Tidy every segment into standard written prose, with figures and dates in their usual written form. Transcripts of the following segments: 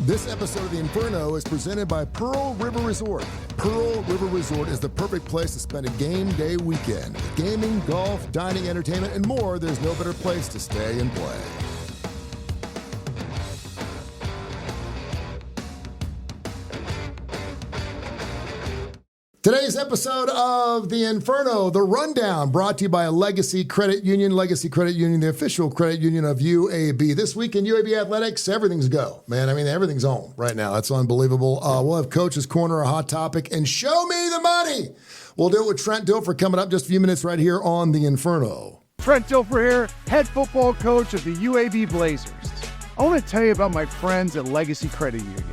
This episode of the Inferno is presented by Pearl River Resort. Pearl River Resort is the perfect place to spend a game day weekend. With gaming, golf, dining, entertainment, and more, there's no better place to stay and play. Today's episode of The Inferno, The Rundown, brought to you by Legacy Credit Union. Legacy Credit Union, the official credit union of UAB. This week in UAB Athletics, everything's go. Man, I mean, everything's on right now. That's unbelievable. We'll have Coach's Corner, a hot topic, and Show Me the Money. We'll do it with Trent Dilfer coming up just a few minutes right here on The Inferno. Trent Dilfer here, head football coach of the UAB Blazers. I want to tell you about my friends at Legacy Credit Union.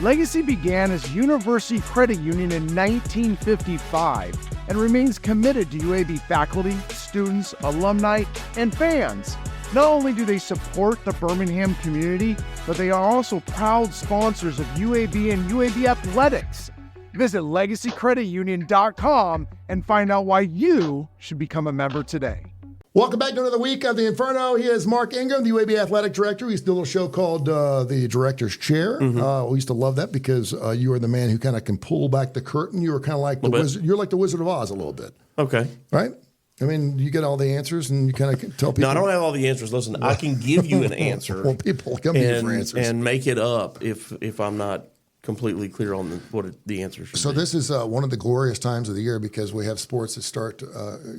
Legacy began as University Credit Union in 1955 and remains committed to UAB faculty, students, alumni, and fans. Not only do they support the Birmingham community, but they are also proud sponsors of UAB and UAB Athletics. Visit LegacyCreditUnion.com and find out why you should become a member today. Welcome back to another week of The Inferno. He is Mark Ingram, the UAB Athletic Director. We used to do a little show called The Director's Chair. We used to love that because you are the man who kind of can pull back the curtain. You were kind of like the Wizard. You're like the Wizard of Oz a little bit. Okay. Right? I mean, you get all the answers and you kind of tell people. No, I don't have all the answers. Listen, I can give you an answer. Well, people come to you for answers. And make it up if I'm not completely clear on what the answer should be. So this is one of the glorious times of the year because we have sports that start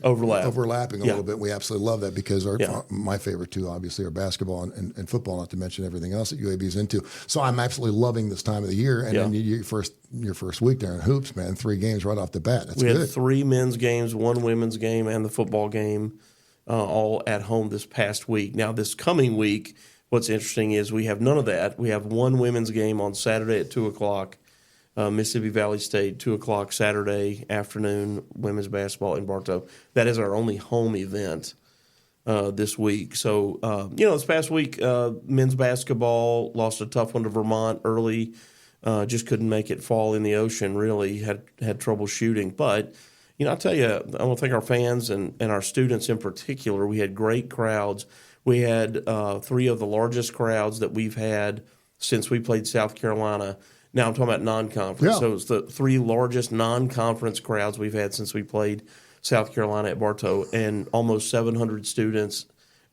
overlapping a little bit. We absolutely love that because my favorite two, obviously, are basketball and football, not to mention everything else that UAB is into. So I'm absolutely loving this time of the year. And then your first week there in hoops, man, 3 games right off the bat. That's good. We had 3 men's games, 1 women's game, and the football game all at home this past week. Now, this coming week, what's interesting is we have none of that. We have 1 women's game on Saturday at 2 o'clock, Mississippi Valley State, 2 o'clock Saturday afternoon, women's basketball in Bartow. That is our only home event this week. So, this past week, men's basketball lost a tough one to Vermont early, just couldn't make it fall in the ocean, really, had trouble shooting. But, I'll tell you, I want to thank our fans and our students in particular. We had great crowds. We had 3 of the largest crowds that we've had since we played South Carolina. Now I'm talking about non-conference. Yeah. So it's the 3 largest non-conference crowds we've had since we played South Carolina at Bartow, and almost 700 students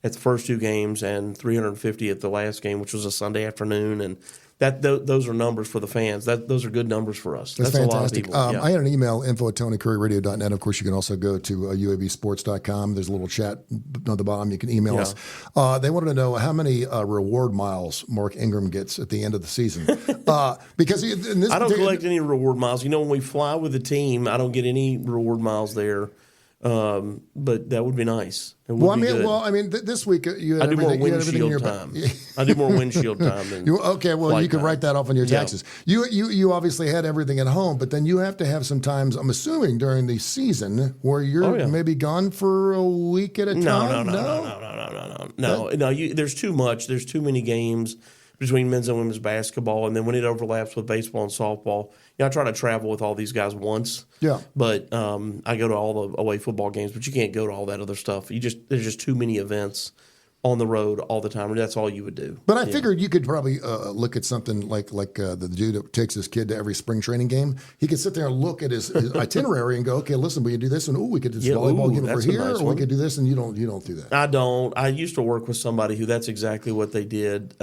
at the first 2 games and 350 at the last game, which was a Sunday afternoon. And those are numbers for the fans. Those are good numbers for us. That's fantastic. A lot of people. I had an email, info@TonyCurryRadio.net. Of course, you can also go to UABsports.com. There's a little chat on the bottom. You can email us. They wanted to know how many reward miles Mark Ingram gets at the end of the season. Because I don't collect any reward miles. When we fly with the team, I don't get any reward miles there. But that would be nice. This week you had I do more windshield time. I do more windshield time than you can write that off on your taxes. Yeah. You obviously had everything at home, but then you have to have some times, I'm assuming, during the season where you're maybe gone for a week at a time. No. There's too much. There's too many games between men's and women's basketball, and then when it overlaps with baseball and softball, I try to travel with all these guys once. Yeah. But I go to all the away football games, but you can't go to all that other stuff. There's just too many events on the road all the time, and that's all you would do. But I figured you could probably look at something like the dude that takes his kid to every spring training game. He could sit there and look at his itinerary and go, okay, listen, we could do this, and we could do this volleyball game over here, or we could do this, and you don't do that. I don't. I used to work with somebody who that's exactly what they did.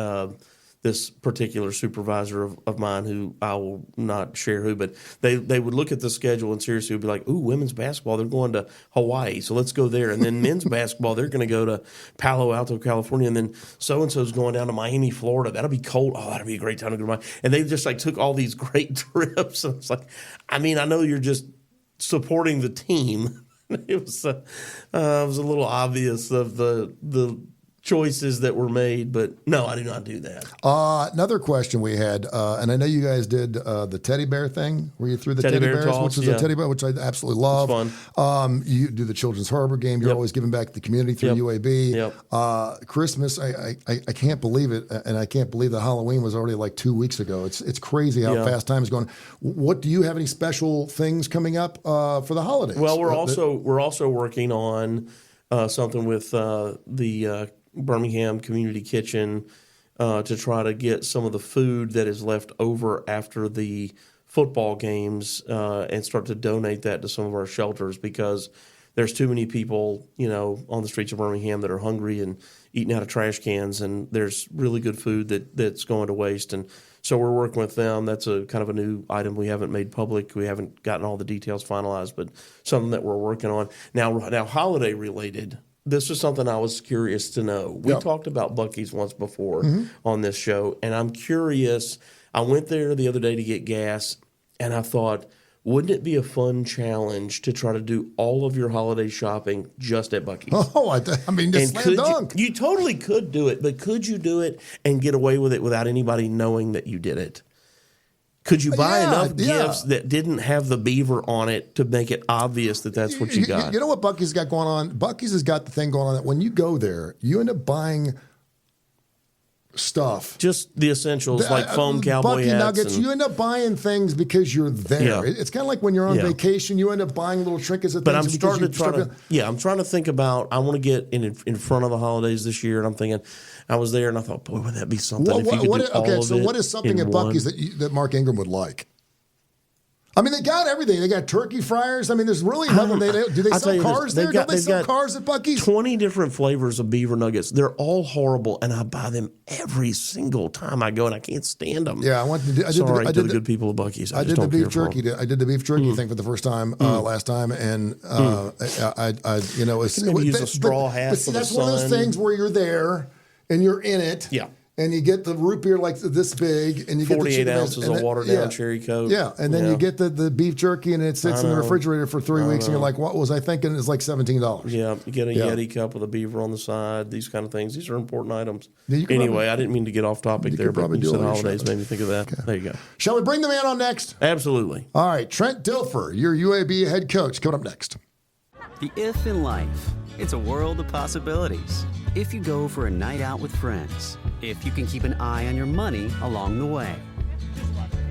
This particular supervisor of mine, who I will not share who, but they would look at the schedule and seriously would be like, ooh, women's basketball, they're going to Hawaii, so let's go there. And then men's basketball, they're going to go to Palo Alto, California, and then so-and-so's going down to Miami, Florida. That'll be cold. Oh, that'll be a great time to go to Miami. And they just took all these great trips. And it's like, I know you're just supporting the team. It was a little obvious of the choices that were made, but no, I do not do that. Another question we had, and I know you guys did the teddy bear thing, where you threw the teddy bears, toss, which was a teddy bear, which I absolutely love. It's fun. You do the Children's Harbor game. You're always giving back to the community through UAB. Yep. Christmas, I can't believe it, and I can't believe that Halloween was already 2 weeks ago. It's crazy how fast time is going. What do you have any special things coming up for the holidays? Well, we're also working on something with the Birmingham Community Kitchen to try to get some of the food that is left over after the football games and start to donate that to some of our shelters, because there's too many people, on the streets of Birmingham that are hungry and eating out of trash cans, and there's really good food that's going to waste. And so we're working with them. That's a kind of a new item we haven't made public. We haven't gotten all the details finalized, but something that we're working on. Now holiday related, this is something I was curious to know. We talked about Buc-ee's once before on this show, and I'm curious. I went there the other day to get gas, and I thought, wouldn't it be a fun challenge to try to do all of your holiday shopping just at Buc-ee's? Oh, I mean, just slam dunk. You totally could do it, but could you do it and get away with it without anybody knowing that you did it? Could you buy enough gifts that didn't have the beaver on it to make it obvious that that's what you got? You know what Buc-ee's got going on? Buc-ee's has got the thing going on that when you go there, you end up buying stuff. Just the essentials, like foam cowboy Buc-ee hats. Nuggets. You end up buying things because you're there. Yeah. It's kind of like when you're on vacation, you end up buying little trinkets of things. But I'm starting to I'm trying to think about, I want to get in front of the holidays this year, and I'm thinking, I was there and I thought, boy, would that be something if you could do all of it. So what is something at Buc-ee's that Mark Ingram would like? I mean, they got everything. They got turkey fryers. I mean, there's really nothing. Do they sell cars there? Don't they sell cars at Buc-ee's? 20 different flavors of beaver nuggets. They're all horrible, and I buy them every single time I go, and I can't stand them. Yeah, I did the good people of Buc-ee's. I did the beef jerky. I did the beef jerky thing for the first time last time, and use a straw hat. But see, that's one of those things where you're there and you're in it. Yeah. And you get the root beer like this big, and you get the 48 ounces of watered down cherry Coke. Yeah, and then you get the beef jerky, and it sits in the refrigerator for 3 weeks, and you're like, what was I thinking? It's like $17. Yeah, you get a Yeti cup with a beaver on the side, these kind of things. These are important items. Yeah, anyway, I didn't mean to get off topic there, but you said holidays made me think of that. Okay. There you go. Shall we bring the man on next? Absolutely. All right, Trent Dilfer, your UAB head coach, coming up next. The if in life, it's a world of possibilities. If you go for a night out with friends, if you can keep an eye on your money along the way,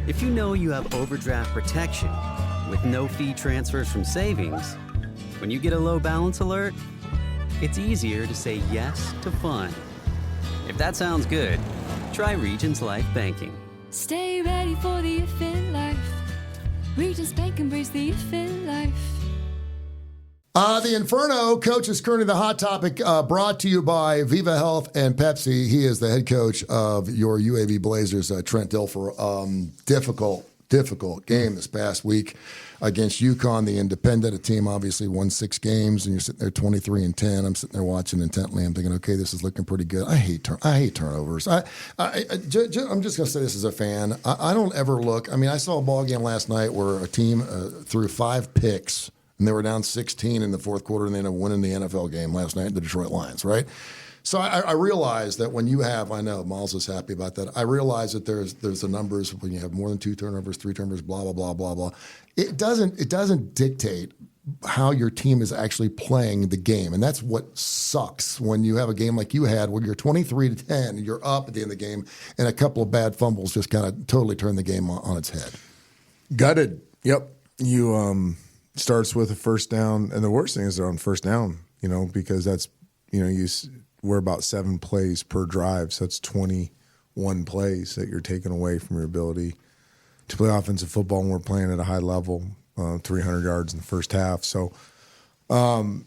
if you know you have overdraft protection with no fee transfers from savings, when you get a low balance alert, it's easier to say yes to fun. If that sounds good, try Regions Life Banking. Stay ready for the if in life. Regions Bank embrace the if in life. The Inferno coach is currently the hot topic, brought to you by Viva Health and Pepsi. He is the head coach of your UAB Blazers, Trent Dilfer. Difficult game this past week against UConn, the independent. A team obviously won 6 games, and you're sitting there 23-10. I'm sitting there watching intently. I'm thinking, okay, this is looking pretty good. I hate turnovers. I'm just going to say this as a fan. I don't ever look. I mean, I saw a ball game last night where a team threw 5 picks. And they were down 16 in the fourth quarter, and they ended up winning the NFL game last night, the Detroit Lions, right? So I realize that when you have, I know Miles is happy about that. I realize that there's the numbers when you have more than 2 turnovers, 3 turnovers, blah blah blah blah blah. It doesn't dictate how your team is actually playing the game, and that's what sucks when you have a game like you had where you're 23-10, and you're up at the end of the game, and a couple of bad fumbles just kind of totally turn the game on its head. Gutted. Yep. You starts with a first down, and the worst thing is they're on first down, because that's, we're about 7 plays per drive, so that's 21 plays that you're taking away from your ability to play offensive football, and we're playing at a high level, 300 yards in the first half. So the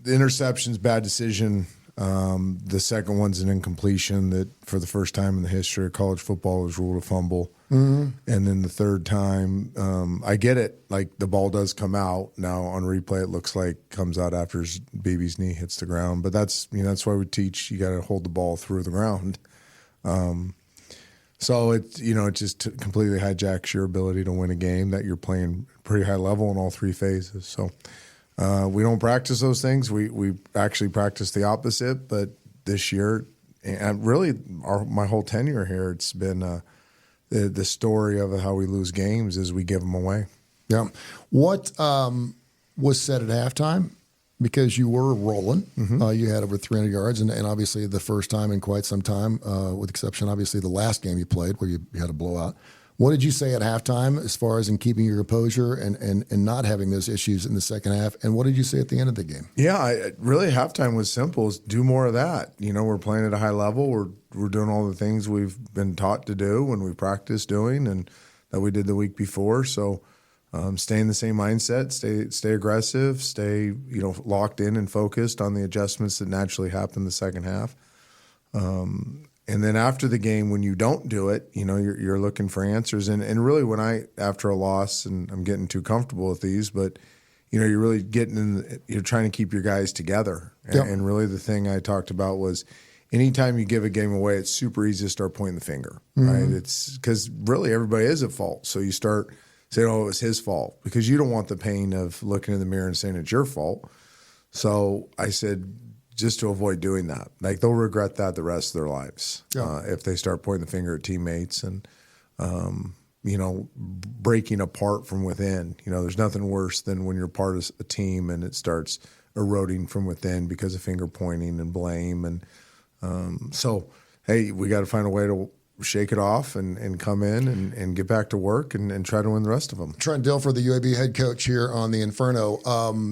interception's bad decision. The second one's an incompletion that for the first time in the history of college football was ruled a fumble. Mm-hmm. And then the third time, I get it, like the ball does come out. Now on replay, it looks like comes out after his baby's knee hits the ground. But that's why we teach you got to hold the ball through the ground. So it just completely hijacks your ability to win a game that you're playing pretty high level in all 3 phases. So we don't practice those things. We actually practice the opposite. But this year, and really my whole tenure here, it's been the story of how we lose games is we give them away. Yeah. What was said at halftime? Because you were rolling. Mm-hmm. You had over 300 yards, and obviously the first time in quite some time, with exception, obviously, the last game you played where you had a blowout. What did you say at halftime as far as in keeping your composure and not having those issues in the second half? And what did you say at the end of the game? Yeah, really halftime was simple. Is do more of that. We're playing at a high level. We're doing all the things we've been taught to do when we practice doing and that we did the week before. So stay in the same mindset, stay aggressive, stay locked in and focused on the adjustments that naturally happen in the second half. And then after the game, when you don't do it, you're looking for answers. And really, after a loss, and I'm getting too comfortable with these, but you're really you're trying to keep your guys together. Yep. And really, the thing I talked about was, anytime you give a game away, it's super easy to start pointing the finger, right? It's because really everybody is at fault. So you start saying, "Oh, it was his fault," because you don't want the pain of looking in the mirror and saying it's your fault. So I said, just to avoid doing that. Like, they'll regret that the rest of their lives if they start pointing the finger at teammates and, breaking apart from within. There's nothing worse than when you're part of a team and it starts eroding from within because of finger pointing and blame. And so, hey, we got to find a way to shake it off and come in and get back to work and try to win the rest of them. Trent Dilfer, the UAB head coach here on the Inferno.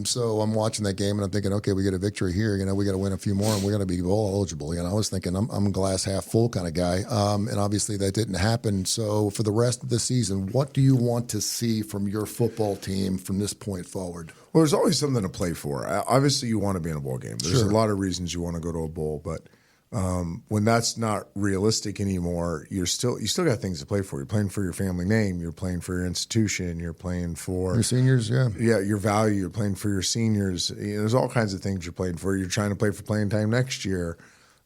So I'm watching that game and I'm thinking, okay, we get a victory here. We got to win a few more and we're going to be bowl eligible. I was thinking I'm a glass half full kind of guy. And obviously that didn't happen. So for the rest of the season, what do you want to see from your football team from this point forward? Well, there's always something to play for. Obviously, you want to be in a bowl game. There's a lot of reasons you want to go to a bowl, but when that's not realistic anymore, you still got things to play for. You're playing for your family name. You're playing for your institution. You're playing for your seniors. Yeah, your value. You're playing for your seniors. There's all kinds of things you're playing for. You're trying to play for playing time next year.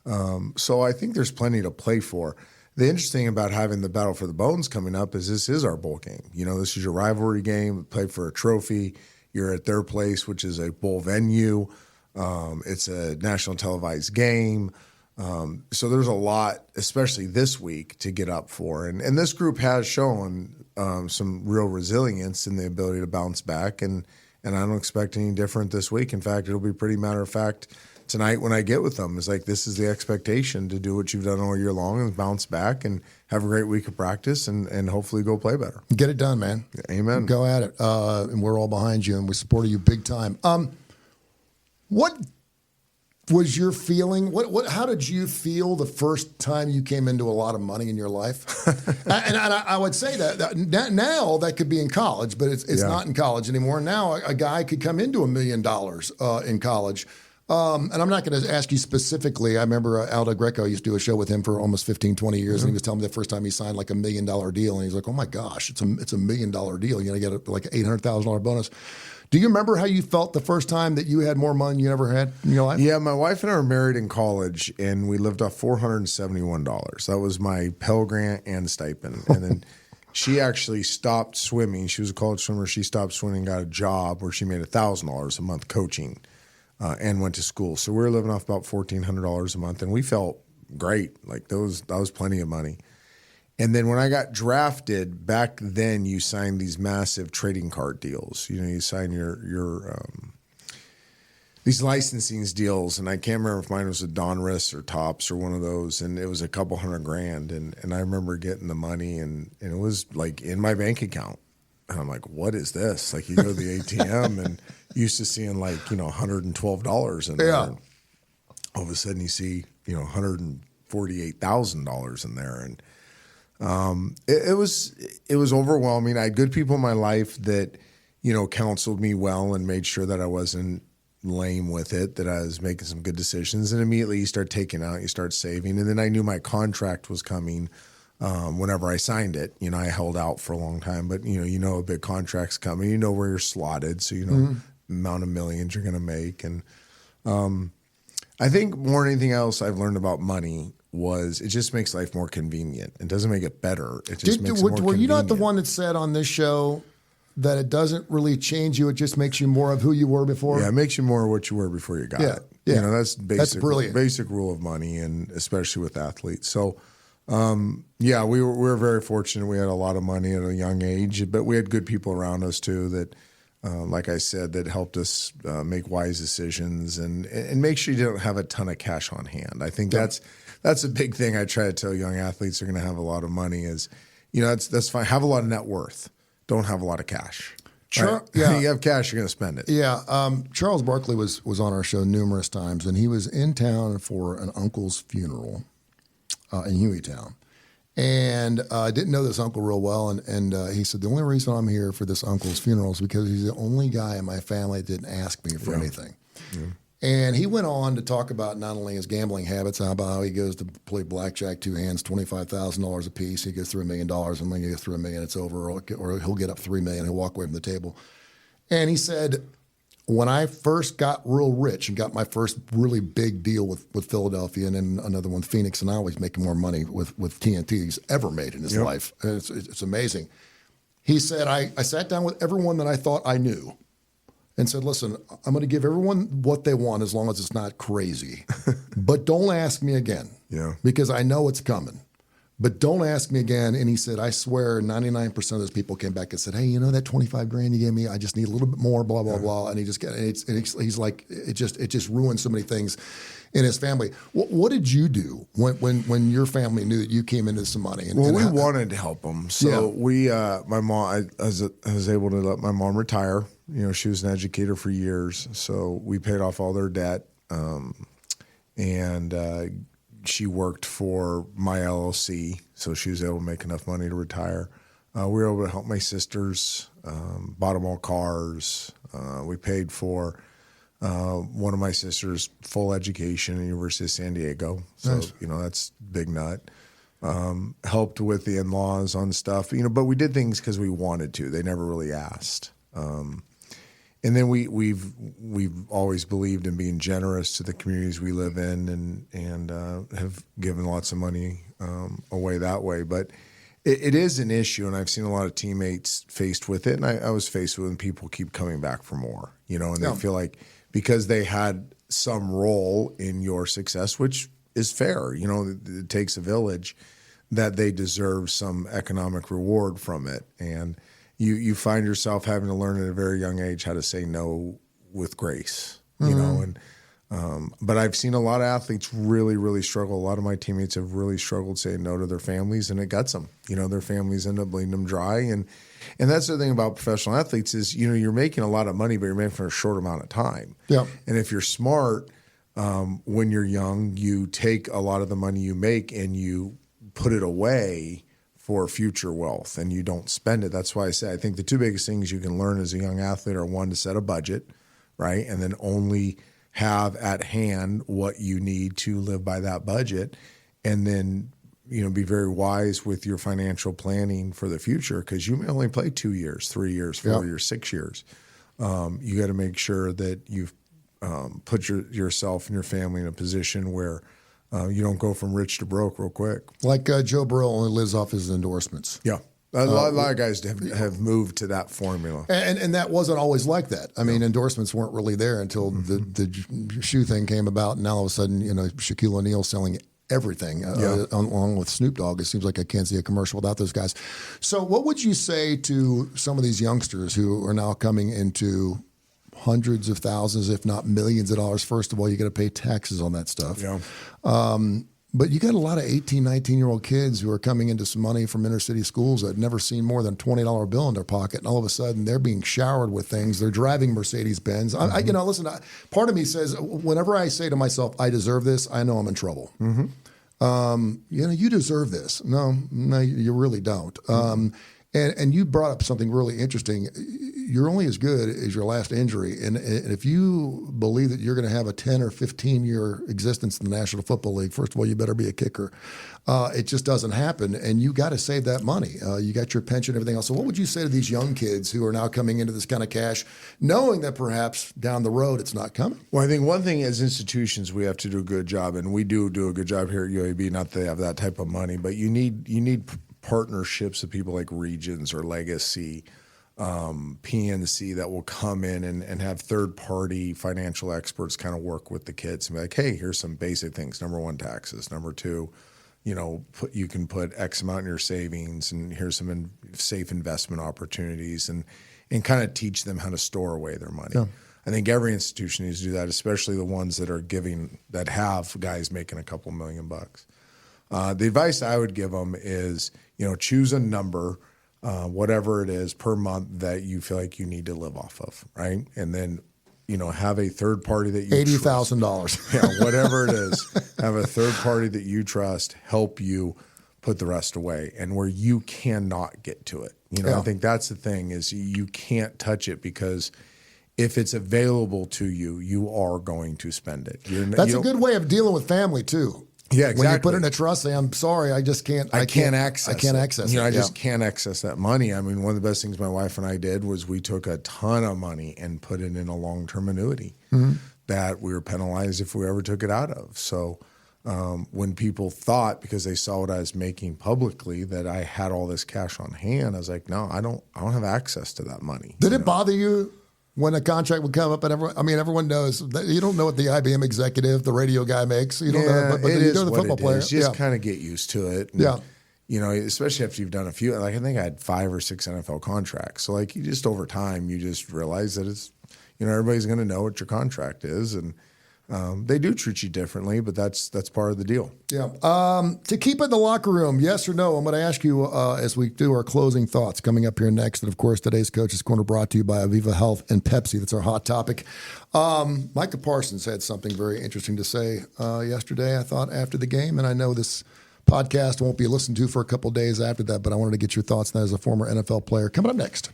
So I think there's plenty to play for. The interesting about having the Battle for the Bones coming up is this is our bowl game. This is your rivalry game. We play for a trophy. You're at their place, which is a bowl venue. It's a national televised game. So there's a lot, especially this week, to get up for. And this group has shown some real resilience in the ability to bounce back. And I don't expect any different this week. In fact, it'll be pretty matter of fact tonight when I get with them. It's like, this is the expectation, to do what you've done all year long and bounce back and have a great week of practice and hopefully go play better. Get it done, man. Amen. Go at it. And we're all behind you and we support you big time. What was your feeling? How did you feel the first time you came into a lot of money in your life? and I would say that now that could be in college, but it's not in college anymore. Now a guy could come into $1 million in college. And I'm not going to ask you specifically. I remember Aldo Greco used to do a show with him for almost 15, 20 years, and he was telling me the first time he signed like $1 million deal, and he's like, oh my gosh, it's $1 million deal. You're going to get like an $800,000 bonus. Do you remember how you felt the first time that you had more money you ever had in your life? Yeah, my wife and I were married in college, and we lived off $471. That was my Pell Grant and stipend. And then she actually stopped swimming. She was a college swimmer. She stopped swimming, got a job where she made $1,000 a month coaching and went to school. So we were living off about $1,400 a month, and we felt great. Like that was plenty of money. And then when I got drafted, back then you signed these massive trading card deals. You sign your these licensing deals, and I can't remember if mine was a Donruss or Topps or one of those, and it was a couple $100,000. And I remember getting the money, and it was like in my bank account. And I'm like, what is this? Like, you go to the ATM and used to seeing like, $112 in there. Yeah. And all of a sudden you see, $148,000 in there. And it was overwhelming. I had good people in my life that, counseled me well and made sure that I wasn't lame with it, that I was making some good decisions. And immediately you start taking out, you start saving. And then I knew my contract was coming whenever I signed it. I held out for a long time, but a big contract's coming. You know where you're slotted, so the amount of millions you're going to make. And I think more than anything else I've learned about money was it just makes life more convenient. It doesn't make it better. It just makes it more convenient. Were you not the one that said on this show that it doesn't really change you, it just makes you more of who you were before? Yeah, it makes you more of what you were before you got it. Yeah. That's brilliant. Basic rule of money, and especially with athletes. So we were very fortunate. We had a lot of money at a young age, but we had good people around us too that, like I said, that helped us make wise decisions and make sure you don't have a ton of cash on hand. I think that's a big thing I try to tell young athletes who are going to have a lot of money is, that's fine. Have a lot of net worth. Don't have a lot of cash. Sure. Right? Yeah. You have cash, you're going to spend it. Yeah. Charles Barkley was on our show numerous times, and he was in town for an uncle's funeral in Hueytown. And I didn't know this uncle real well, and he said, the only reason I'm here for this uncle's funeral is because he's the only guy in my family that didn't ask me for anything. Yeah. And he went on to talk about not only his gambling habits, about how he goes to play blackjack, two hands, $25,000 a piece. He gets through $1 million, and when he gets through $1 million, it's over, or he'll get up $3 million, he'll walk away from the table. And he said, when I first got real rich and got my first really big deal with Philadelphia and then another one, Phoenix, and I was making more money with TNT he's ever made in his life. It's amazing. He said, I sat down with everyone that I thought I knew and said, listen, I'm going to give everyone what they want as long as it's not crazy. But don't ask me again because I know it's coming. But don't ask me again. And he said, I swear 99% of those people came back and said, hey, you know that $25,000 you gave me? I just need a little bit more, blah, blah, blah. And he just he's like, it just ruined so many things in his family. What did you do when your family knew that you came into some money? We wanted to help them. So my mom, I was able to let my mom retire. She was an educator for years. So we paid off all their debt. She worked for my LLC, so she was able to make enough money to retire. We were able to help my sisters, bought them all cars. We paid for one of my sisters' full education at the University of San Diego. So, nice. That's big nut. Helped with the in-laws on stuff, but we did things because we wanted to. They never really asked. And then we've always believed in being generous to the communities we live in, and have given lots of money away that way. But it is an issue, and I've seen a lot of teammates faced with it, and I was faced with it, and people keep coming back for more, and they feel like because they had some role in your success, which is fair, it takes a village, that they deserve some economic reward from it. And you find yourself having to learn at a very young age how to say no with grace, but I've seen a lot of athletes really, really struggle. A lot of my teammates have really struggled saying no to their families, and it guts them. Their families end up bleeding them dry. And that's the thing about professional athletes is, you're making a lot of money, but you're making for a short amount of time. Yeah. And if you're smart, when you're young, you take a lot of the money you make and you put it away for future wealth, and you don't spend it. That's why I say I think the two biggest things you can learn as a young athlete are, one, to set a budget, right? And then only have at hand what you need to live by that budget, and then be very wise with your financial planning for the future, because you may only play 2 years, 3 years, 4 years, 6 years. You got to make sure that you've put yourself and your family in a position where you don't go from rich to broke real quick. Like Joe Burrow only lives off his endorsements. Yeah. A lot of guys have moved to that formula. And that wasn't always like that. I mean, endorsements weren't really there until the shoe thing came about, and now all of a sudden, Shaquille O'Neal selling everything along with Snoop Dogg. It seems like I can't see a commercial without those guys. So what would you say to some of these youngsters who are now coming into hundreds of thousands, if not millions of dollars? First of all, you got to pay taxes on that stuff. Yeah. But you got a lot of 18, 19-year-old kids who are coming into some money from inner city schools that had never seen more than a $20 bill in their pocket, and all of a sudden they're being showered with things. They're driving Mercedes-Benz. Listen, part of me says, whenever I say to myself, I deserve this, I know I'm in trouble. You deserve this. No, you really don't. And you brought up something really interesting. You're only as good as your last injury. And if you believe that you're going to have a 10 or 15-year existence in the National Football League, first of all, you better be a kicker. It just doesn't happen. And you got to save that money. You got your pension and everything else. So what would you say to these young kids who are now coming into this kind of cash, knowing that perhaps down the road it's not coming? Well, I think one thing as institutions we have to do a good job, and we do a good job here at UAB, not that they have that type of money, but you need partnerships with people like Regions or Legacy, PNC, that will come in and have third-party financial experts kind of work with the kids and be like, hey, here's some basic things. Number one, taxes. Number two, you can put X amount in your savings, and here's some safe investment opportunities, and kind of teach them how to store away their money. Yeah. I think every institution needs to do that, especially the ones that have guys making a couple $1 million. The advice I would give them is, choose a number, whatever it is per month that you feel like you need to live off of, right? And then, have a third party that you $80,000. Yeah, whatever it is, have a third party that you trust help you put the rest away, and where you cannot get to it. I think that's the thing is you can't touch it, because if it's available to you, you are going to spend it. That's a good way of dealing with family too. Yeah, exactly. When you put it in a trust, say, I'm sorry, I just can't. I can't access it. I just can't access that money. I mean, one of the best things my wife and I did was we took a ton of money and put it in a long-term annuity that we were penalized if we ever took it out of. So when people thought, because they saw what I was making publicly, that I had all this cash on hand, I was like, no, I don't have access to that money. Did it bother you when a contract would come up? And everyone knows that you don't know what the IBM executive, the radio guy makes. You don't know, but you know the football player. You just kind of get used to it. And, especially after you've done a few. Like I think I had 5 or 6 NFL contracts. So like you just over time, you just realize that it's, everybody's going to know what your contract is, and they do treat you differently, but that's part of the deal. Yeah. To keep it in the locker room, yes or no? I'm going to ask you as we do our closing thoughts coming up here next. And, of course, today's Coach's Corner brought to you by Aviva Health and Pepsi. That's our hot topic. Micah Parsons had something very interesting to say yesterday, I thought, after the game. And I know this podcast won't be listened to for a couple days after that, but I wanted to get your thoughts on that as a former NFL player. Coming up next.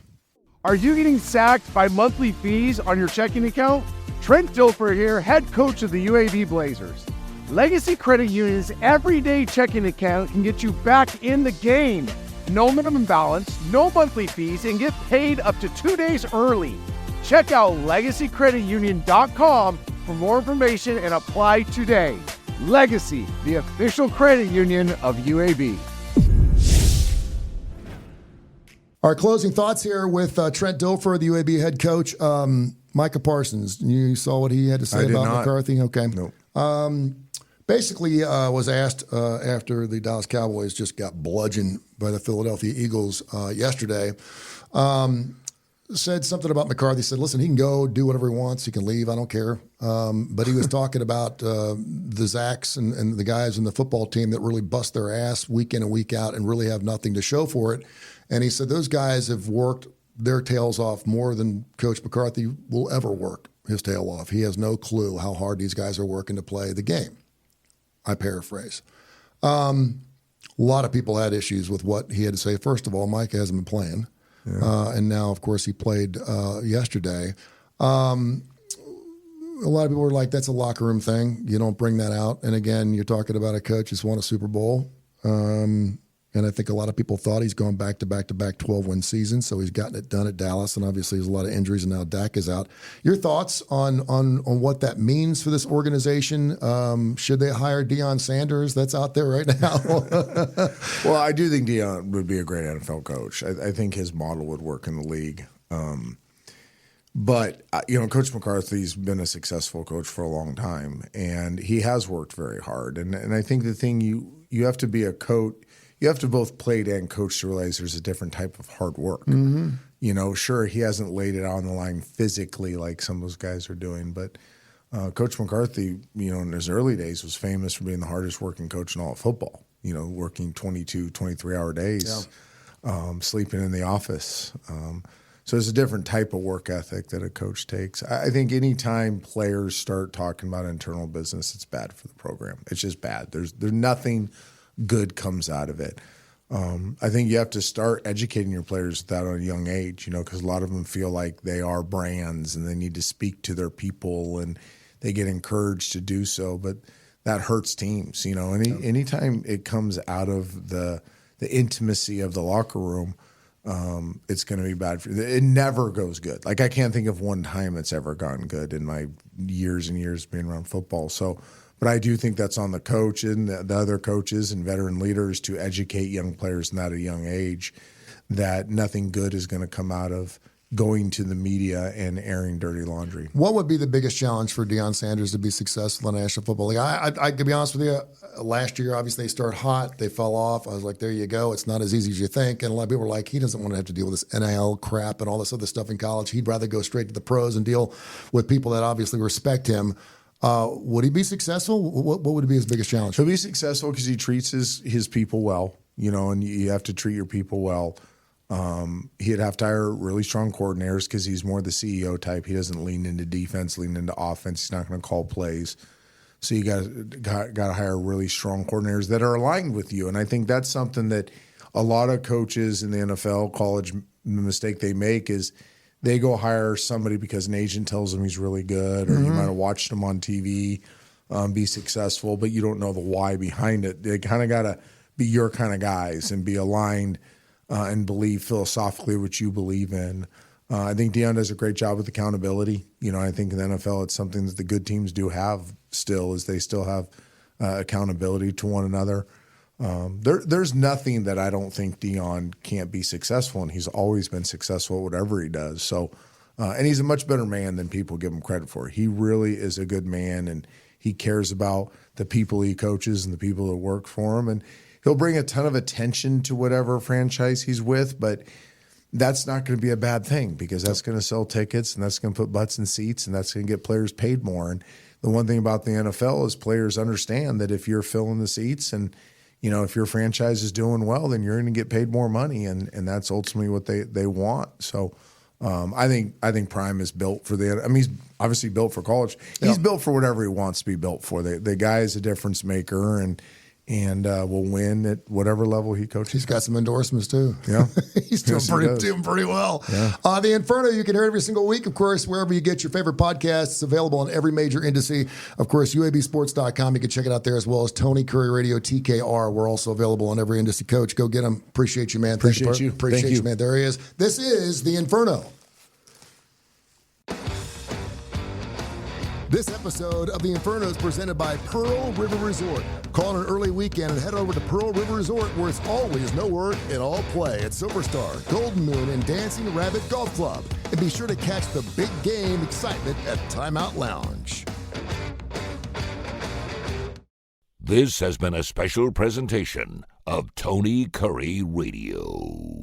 Are you getting sacked by monthly fees on your checking account? Trent Dilfer here, head coach of the UAB Blazers. Legacy Credit Union's everyday checking account can get you back in the game. No minimum balance, no monthly fees, and get paid up to 2 days early. Check out LegacyCreditUnion.com for more information and apply today. Legacy, the official credit union of UAB. Our closing thoughts here with Trent Dilfer, the UAB head coach. Micah Parsons, you saw what he had to say about McCarthy? Okay. No. Basically, was asked after the Dallas Cowboys just got bludgeoned by the Philadelphia Eagles yesterday, said something about McCarthy. Said, listen, he can go do whatever he wants. He can leave. I don't care. But he was talking about the Zacks and the guys in the football team that really bust their ass week in and week out and really have nothing to show for it. And he said those guys have worked their tails off more than Coach McCarthy will ever work his tail off. He has no clue how hard these guys are working to play the game. I paraphrase. A lot of people had issues with what he had to say. First of all, Mike hasn't been playing. Yeah. And now, of course, he played yesterday. A lot of people were like, that's a locker room thing. You don't bring that out. And again, you're talking about a coach who's won a Super Bowl. And I think a lot of people thought he's going back to 12-win seasons, so he's gotten it done at Dallas, and obviously there's a lot of injuries, and now Dak is out. Your thoughts on what that means for this organization? Should they hire Deion Sanders? That's out there right now. Well, I do think Deion would be a great NFL coach. I think his model would work in the league. But Coach McCarthy's been a successful coach for a long time, and he has worked very hard. And I think the thing you have to be a coach. You have to both play and coach to realize there's a different type of hard work. Mm-hmm. Sure, he hasn't laid it on the line physically like some of those guys are doing, but Coach McCarthy, in his early days was famous for being the hardest working coach in all of football, working 22, 23-hour days, sleeping in the office. So there's a different type of work ethic that a coach takes. I think anytime players start talking about internal business, it's bad for the program. It's just bad. There's nothing good comes out of it. I think you have to start educating your players that at a young age, because a lot of them feel like they are brands and they need to speak to their people and they get encouraged to do so. But that hurts teams. Anytime it comes out of the intimacy of the locker room, it's going to be bad for you. It never goes good. Like I can't think of one time it's ever gone good in my years and years being around football. But I do think that's on the coach and the other coaches and veteran leaders to educate young players at a young age that nothing good is going to come out of going to the media and airing dirty laundry. What would be the biggest challenge for Deion Sanders to be successful in the National Football League? I could be honest with you, last year, obviously, they started hot. They fell off. I was like, there you go. It's not as easy as you think. And a lot of people were like, he doesn't want to have to deal with this NIL crap and all this other stuff in college. He'd rather go straight to the pros and deal with people that obviously respect him. Would he be successful? What would be his biggest challenge? He'll be successful because he treats his people well, and you have to treat your people well. He'd have to hire really strong coordinators because he's more the CEO type. He doesn't lean into defense, lean into offense. He's not going to call plays. So you got to hire really strong coordinators that are aligned with you. And I think that's something that a lot of coaches in the NFL, college, the mistake they make is they go hire somebody because an agent tells them he's really good, or you might have watched him on TV be successful, but you don't know the why behind it. They kind of got to be your kind of guys and be aligned and believe philosophically what you believe in. I think Deion does a great job with accountability. I think in the NFL it's something that the good teams do have still, is they still have accountability to one another. There's nothing that I don't think Deion can't be successful in. He's always been successful at whatever he does. So, and he's a much better man than people give him credit for. He really is a good man, and he cares about the people he coaches and the people that work for him. And he'll bring a ton of attention to whatever franchise he's with, but that's not going to be a bad thing because that's going to sell tickets and that's going to put butts in seats and that's going to get players paid more. And the one thing about the NFL is players understand that if you're filling the seats and if your franchise is doing well, then you're going to get paid more money, and that's ultimately what they want. So I think Prime is built for he's obviously built for college. He's built for whatever he wants to be built for. The guy is a difference maker and will win at whatever level he coaches. He's got some endorsements too. Yeah, he's doing pretty well. Yeah. The Inferno, you can hear every single week, of course, wherever you get your favorite podcasts. It's available on every major indice. Of course, UABsports.com. You can check it out there, as well as Tony Curry Radio, TKR. We're also available on every indice. Coach, go get them. Appreciate you, man. Appreciate you, man. There he is. This is the Inferno. This episode of The Inferno is presented by Pearl River Resort. Call an early weekend and head over to Pearl River Resort, where it's always no work and all play at Silverstar, Golden Moon, and Dancing Rabbit Golf Club. And be sure to catch the big game excitement at Timeout Lounge. This has been a special presentation of Tony Curry Radio.